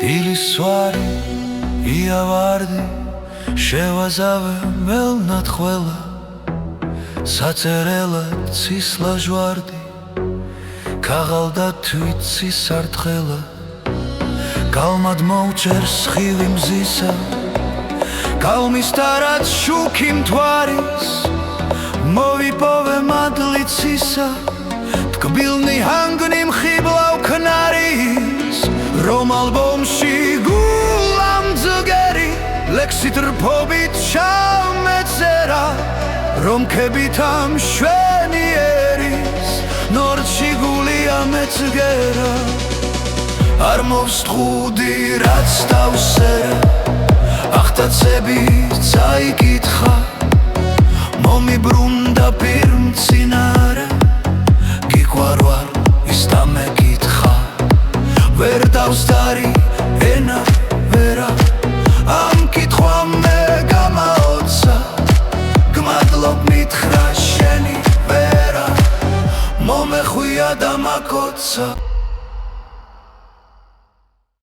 დილის სვარი იავარდი შევაზავე მელნად ყველა საწერელად ცისლა ჟვარდი ქაღალდა თვიცი სარტყელა გალმად მოვჭერს ხილი მზისა გალმისთარად შუქი მთვარის მოვიპოვე მადლიცისა ტკბილნი ჰანგნი მხიბლავ ქნარის რომ ალბომში გულამ ძგერი ლექსით რფობით ჩამეწერა რომ ქებით ამშვენიერის ნორჩი გულია მეწგერა არ მოვსტყუდი რაც დავსერა ახტაცები წაიკითხა მომიბრუნდა პირმცინარე გიყვარვარ ის დამეკითხა ვერ დავსდარი ენა ვერა ამ კითხვამ მე გამაოცა გმადლობ მითხრა შენი ვერა მომეხვია და მაკოცა